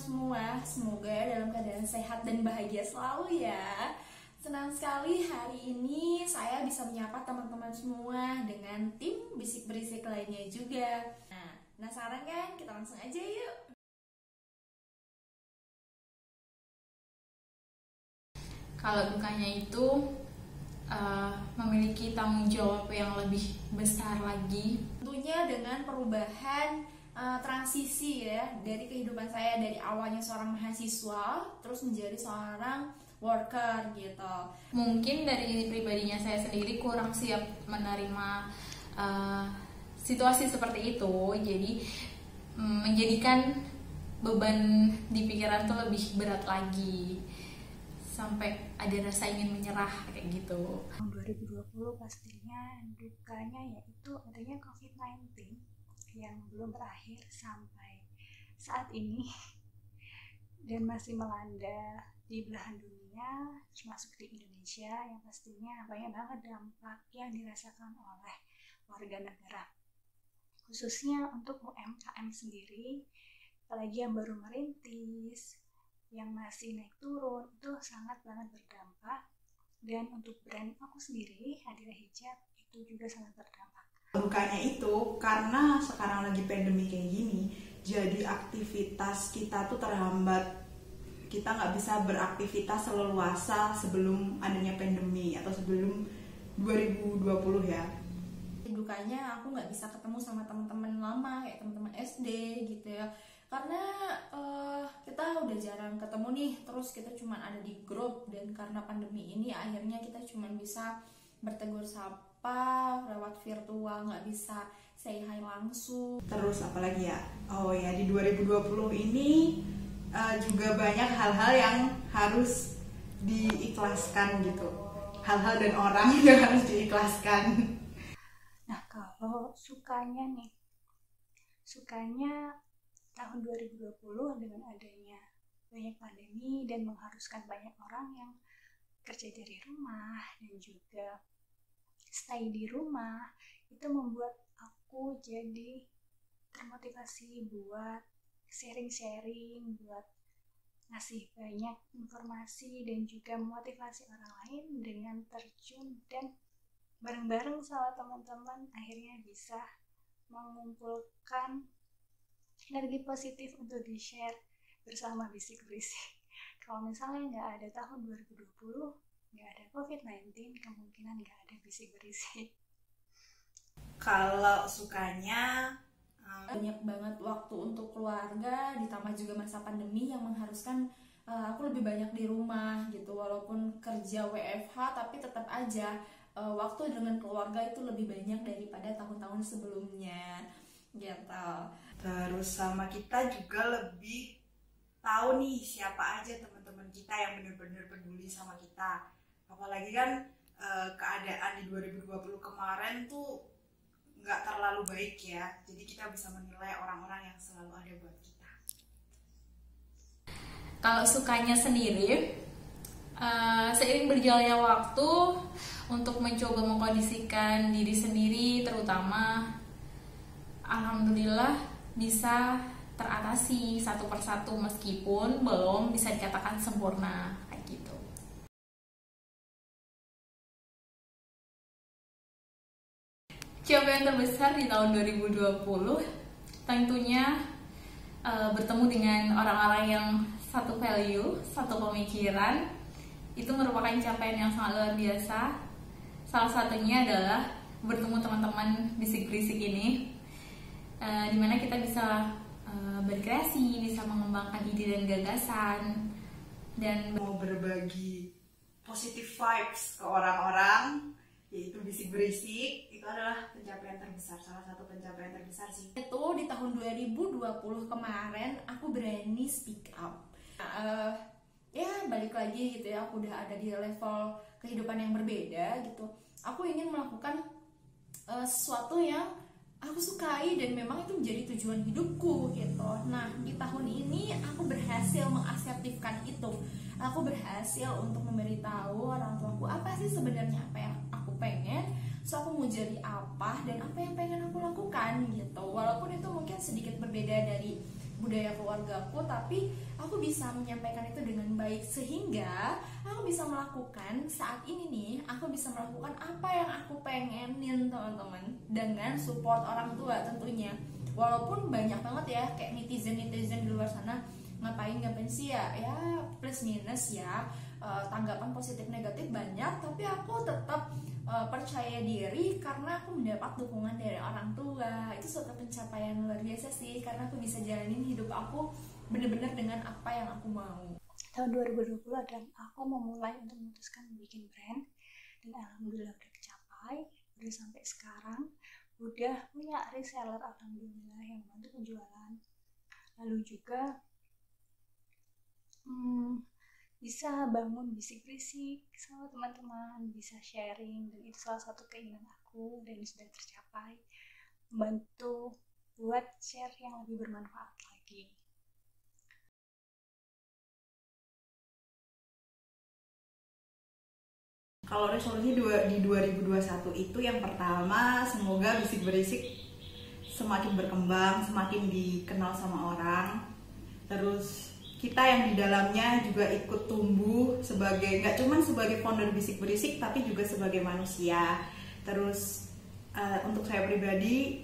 semua, semoga dalam keadaan sehat dan bahagia selalu ya. Senang sekali hari ini saya bisa menyapa teman-teman semua dengan tim Bisik Berisik lainnya juga. Nah, penasaran kan? Kita langsung aja yuk. Kalau dukanya itu memiliki tanggung jawab yang lebih besar lagi. Tentunya dengan perubahan transisi ya dari kehidupan saya dari awalnya seorang mahasiswa terus menjadi seorang worker gitu. Mungkin dari pribadinya saya sendiri kurang siap menerima situasi seperti itu, jadi menjadikan beban di pikiran tuh lebih berat lagi sampai ada rasa ingin menyerah kayak gitu. Tahun 2020 pastinya dukanya yaitu adanya COVID-19 yang belum berakhir sampai saat ini dan masih melanda di belahan dunia, termasuk di Indonesia yang pastinya banyak banget dampak yang dirasakan oleh warga negara, khususnya untuk UMKM sendiri, apalagi yang baru merintis, yang masih naik turun, itu sangat banget berdampak. Dan untuk brand aku sendiri, Hadira Hijab, itu juga sangat berdampak. Dukanya itu karena sekarang lagi pandemi kayak gini, jadi aktivitas kita tuh terhambat. Kita nggak bisa beraktivitas seleluasa sebelum adanya pandemi atau sebelum 2020 ya. Dukanya aku nggak bisa ketemu sama teman-teman lama kayak teman-teman SD gitu ya, karena kita udah jarang ketemu nih, terus kita cuma ada di grup, dan karena pandemi ini akhirnya kita cuma bisa bertegur sapa lewat virtual, nggak bisa say hi langsung. Terus apalagi ya, oh ya di 2020 ini juga banyak hal-hal yang harus diikhlaskan gitu, hal-hal dan orang yang harus diikhlaskan. Nah, kalau sukanya tahun 2020 dengan adanya banyak pandemi dan mengharuskan banyak orang yang kerja dari rumah dan juga stay di rumah, itu membuat aku jadi termotivasi buat sharing-sharing, buat ngasih banyak informasi dan juga memotivasi orang lain dengan terjun dan bareng-bareng sama teman-teman akhirnya bisa mengumpulkan energi positif untuk di-share bersama Bisik Berisik. Kalau misalnya nggak ada tahun 2020, nggak ada COVID-19, kemungkinan nggak ada Bisik Berisik. Kalau sukanya banyak banget waktu untuk keluarga, ditambah juga masa pandemi yang mengharuskan aku lebih banyak di rumah gitu. Walaupun kerja WFH, tapi tetap aja waktu dengan keluarga itu lebih banyak daripada tahun-tahun sebelumnya gitu. terus sama kita juga lebih tahu nih siapa aja teman-teman kita yang benar-benar peduli sama kita. Apalagi kan keadaan di 2020 kemarin tuh nggak terlalu baik ya, jadi kita bisa menilai orang-orang yang selalu ada buat kita. Kalau sukanya sendiri, seiring berjalannya waktu untuk mencoba mengkondisikan diri sendiri, terutama alhamdulillah bisa teratasi satu persatu meskipun belum bisa dikatakan sempurna kayak gitu. Pencapaian terbesar di tahun 2020 tentunya bertemu dengan orang-orang yang satu value, satu pemikiran. Itu merupakan capaian yang sangat luar biasa. Salah satunya adalah bertemu teman-teman Bisik Berisik ini, dimana kita bisa berkreasi, bisa mengembangkan ide dan gagasan, dan Mau berbagi positive vibes ke orang-orang, yaitu Bisik Berisik, itu adalah pencapaian terbesar, salah satu pencapaian terbesar sih. Itu di tahun 2020 kemarin aku berani speak up. Ya balik lagi gitu ya, aku udah ada di level kehidupan yang berbeda gitu. Aku ingin melakukan sesuatu yang aku sukai dan memang itu menjadi tujuan hidupku gitu. Nah di tahun ini aku berhasil mengasertifkan itu. Aku berhasil untuk memberitahu orang tuaku apa sih sebenarnya apa yang aku pengen, so aku mau jadi apa dan apa yang pengen aku lakukan gitu. Walaupun itu mungkin sedikit berbeda dari budaya keluargaku, tapi aku bisa menyampaikan itu dengan baik sehingga aku bisa melakukan saat ini nih, aku bisa melakukan apa yang aku pengenin teman-teman dengan support orang tua tentunya. Walaupun banyak banget ya kayak netizen di luar sana ngapain sih ya plus minus ya, tanggapan positif negatif banyak, tapi aku tetap percaya diri karena aku mendapat dukungan dari orang tua. Itu suatu pencapaian luar biasa sih, karena aku bisa jalanin hidup aku bener-bener dengan apa yang aku mau. Tahun 2020 adalah aku memulai untuk memutuskan bikin brand, dan alhamdulillah udah kecapai, udah sampai sekarang, udah punya reseller alhamdulillah yang bantu penjualan. Lalu juga bisa bangun bisik-bisik sama teman-teman, bisa sharing, dan itu salah satu keinginan aku dan sudah tercapai, membantu buat share yang lebih bermanfaat lagi. Kalau resolusi di 2021 itu yang pertama, semoga Bisik Berisik semakin berkembang, semakin dikenal sama orang. Terus kita yang di dalamnya juga ikut tumbuh sebagai, nggak cuma sebagai founder Bisik Berisik, tapi juga sebagai manusia. Terus untuk saya pribadi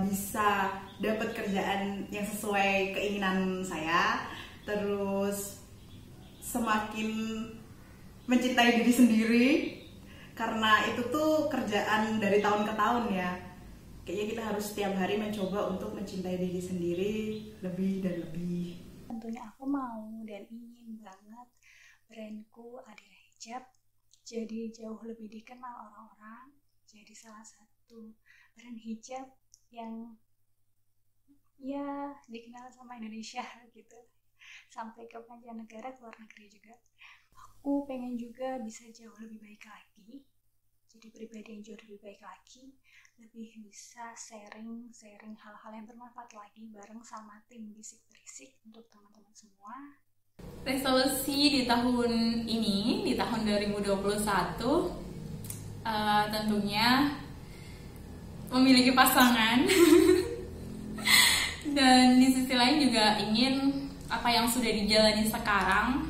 bisa dapat kerjaan yang sesuai keinginan saya. Terus semakin mencintai diri sendiri, karena itu tuh kerjaan dari tahun ke tahun ya. Kayaknya kita harus setiap hari mencoba untuk mencintai diri sendiri lebih dan lebih. Tentunya aku mau dan ingin banget brandku Adira Hijab jadi jauh lebih dikenal orang-orang, jadi salah satu brand hijab yang ya dikenal sama Indonesia gitu, sampai ke mancanegara, ke luar negeri juga. Aku pengen juga bisa jauh lebih baik lagi, jadi pribadi yang jauh lebih baik lagi, lebih bisa sharing hal-hal yang bermanfaat lagi bareng sama tim Bisik Berisik untuk teman-teman semua. Resolusi di tahun ini, di tahun 2021, tentunya memiliki pasangan dan di sisi lain juga ingin apa yang sudah dijalani sekarang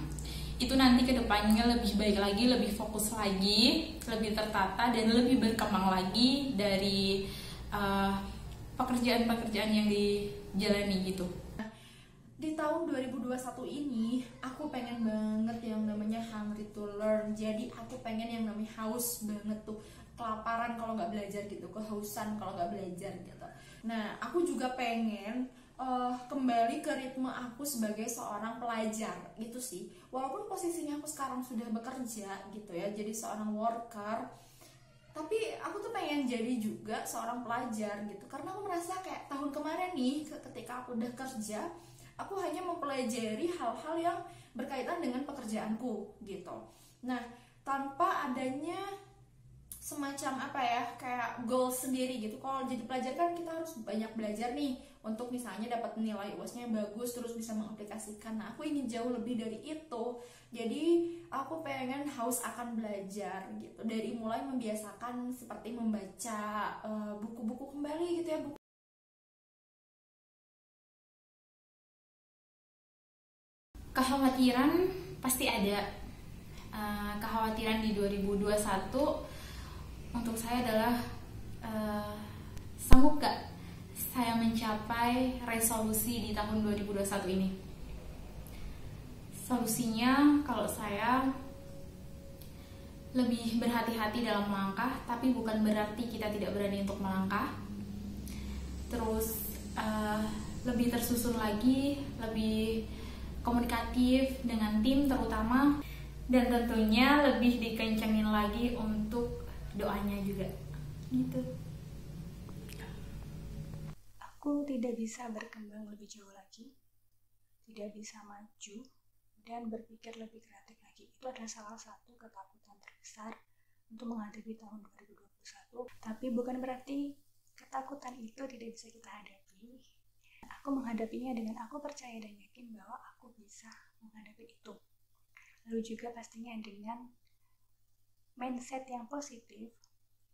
itu nanti kedepannya lebih baik lagi, lebih fokus lagi, lebih tertata dan lebih berkembang lagi dari pekerjaan-pekerjaan yang dijalani gitu. Di tahun 2021 ini aku pengen banget yang namanya hungry to learn. Jadi aku pengen yang namanya haus banget tuh, kelaparan kalau nggak belajar gitu, kehausan kalau nggak belajar gitu. Nah aku juga pengen kembali ke ritme aku sebagai seorang pelajar gitu sih. Walaupun posisinya aku sekarang sudah bekerja gitu ya, jadi seorang worker, tapi aku tuh pengen jadi juga seorang pelajar gitu. Karena aku merasa kayak tahun kemarin nih, ketika aku udah kerja, aku hanya mempelajari hal-hal yang berkaitan dengan pekerjaanku gitu. Nah, tanpa adanya semacam apa ya, kayak goal sendiri gitu. Kalau jadi pelajar kan kita harus banyak belajar nih untuk misalnya dapat nilai UAS-nya yang bagus, terus bisa mengaplikasikan. Nah, aku ingin jauh lebih dari itu. Jadi aku pengen haus akan belajar gitu, dari mulai membiasakan seperti membaca buku-buku kembali gitu ya, buku. Kekhawatiran pasti ada. Kekhawatiran di 2021 untuk saya adalah sanggup gak saya mencapai resolusi di tahun 2021 ini. Solusinya kalau saya lebih berhati-hati dalam melangkah, tapi bukan berarti kita tidak berani untuk melangkah. Terus lebih tersusun lagi, lebih komunikatif dengan tim terutama, dan tentunya lebih dikencengin lagi untuk doanya juga gitu. Aku tidak bisa berkembang lebih jauh lagi, tidak bisa maju dan berpikir lebih kreatif lagi. Itu adalah salah satu ketakutan terbesar untuk menghadapi tahun 2021. Tapi bukan berarti ketakutan itu tidak bisa kita hadapi. Aku menghadapinya dengan aku percaya dan yakin bahwa aku bisa menghadapi itu. Lalu juga pastinya dengan mindset yang positif,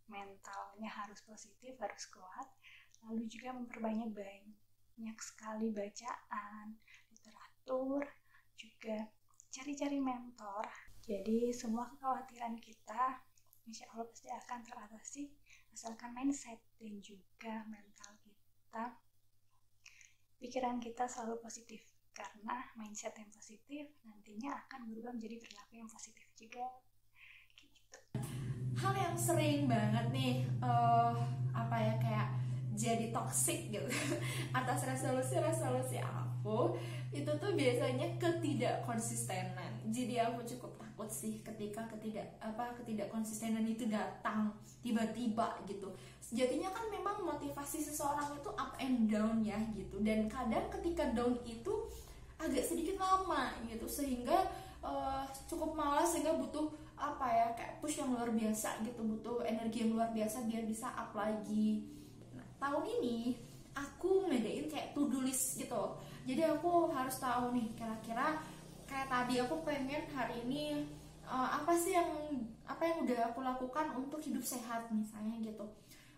mentalnya harus positif, harus kuat. Lalu juga memperbanyak banyak sekali bacaan, literatur, juga cari-cari mentor. Jadi semua kekhawatiran kita insya Allah pasti akan teratasi asalkan mindset dan juga mental kita, pikiran kita selalu positif, karena mindset yang positif nantinya akan berubah menjadi perilaku yang positif juga. Gitu. Hal yang sering banget nih kayak jadi toxic gitu atas resolusi aku itu tuh biasanya ketidakkonsistenan. Jadi aku cukup takut sih ketika ketidakkonsistenan itu datang tiba-tiba gitu. Sejatinya kan memang motivasi seseorang itu up and down ya gitu, dan kadang ketika down itu agak sedikit lama gitu, sehingga cukup malas, sehingga butuh kayak push yang luar biasa gitu, butuh energi yang luar biasa biar bisa up lagi. Nah, tahun ini aku ngedain kayak to-do list gitu. Jadi aku harus tahu nih kira-kira kayak tadi aku pengen hari ini apa yang udah aku lakukan untuk hidup sehat misalnya gitu.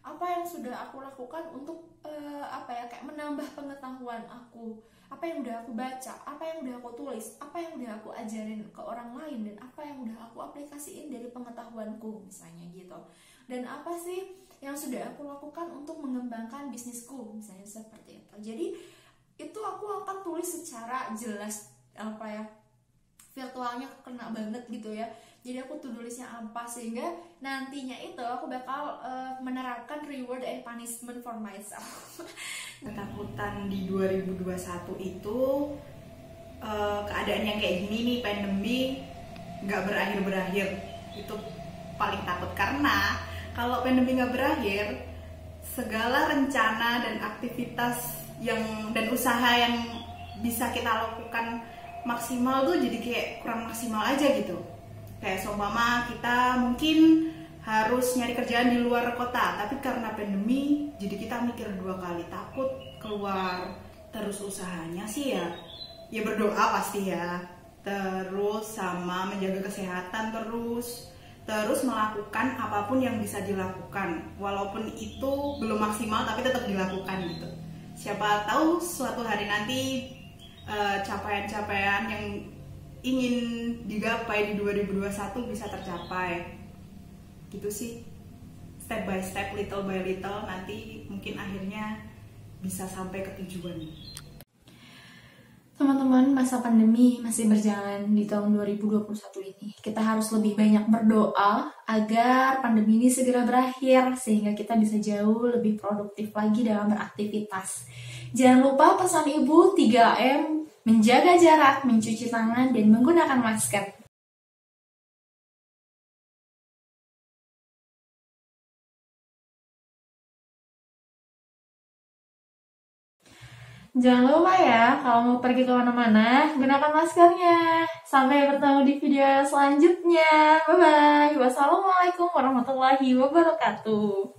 Apa yang sudah aku lakukan untuk kayak menambah pengetahuan aku, apa yang udah aku baca, apa yang udah aku tulis, apa yang udah aku ajarin ke orang lain, dan apa yang udah aku aplikasiin dari pengetahuanku misalnya gitu. Dan apa sih yang sudah aku lakukan untuk mengembangkan bisnisku misalnya seperti itu. Jadi itu aku akan tulis secara jelas, virtualnya kena banget gitu ya. Jadi aku tulisnya apa, sehingga nantinya itu aku bakal menerapkan reward and punishment for myself. Ketakutan di 2021 itu keadaan yang kayak gini nih, pandemi nggak berakhir-berakhir, itu paling takut. Karena kalau pandemi nggak berakhir, segala rencana dan aktivitas dan usaha yang bisa kita lakukan maksimal tuh jadi kayak kurang maksimal aja gitu. Kayak seumpama kita mungkin harus nyari kerjaan di luar kota, tapi karena pandemi jadi kita mikir 2 kali, takut keluar. Terus usahanya sih ya berdoa pasti ya, terus sama menjaga kesehatan, terus melakukan apapun yang bisa dilakukan, walaupun itu belum maksimal tapi tetap dilakukan gitu. Siapa tahu suatu hari nanti capaian-capaian yang ingin digapai di 2021 bisa tercapai. Gitu sih, step by step, little by little, nanti mungkin akhirnya bisa sampai ke tujuan. Teman-teman, masa pandemi masih berjalan di tahun 2021 ini. Kita harus lebih banyak berdoa agar pandemi ini segera berakhir, sehingga kita bisa jauh lebih produktif lagi dalam beraktivitas. Jangan lupa pesan ibu 3M, menjaga jarak, mencuci tangan, dan menggunakan masker. Jangan lupa ya, kalau mau pergi ke mana-mana, gunakan maskernya. Sampai bertemu di video selanjutnya. Bye-bye. Wassalamualaikum warahmatullahi wabarakatuh.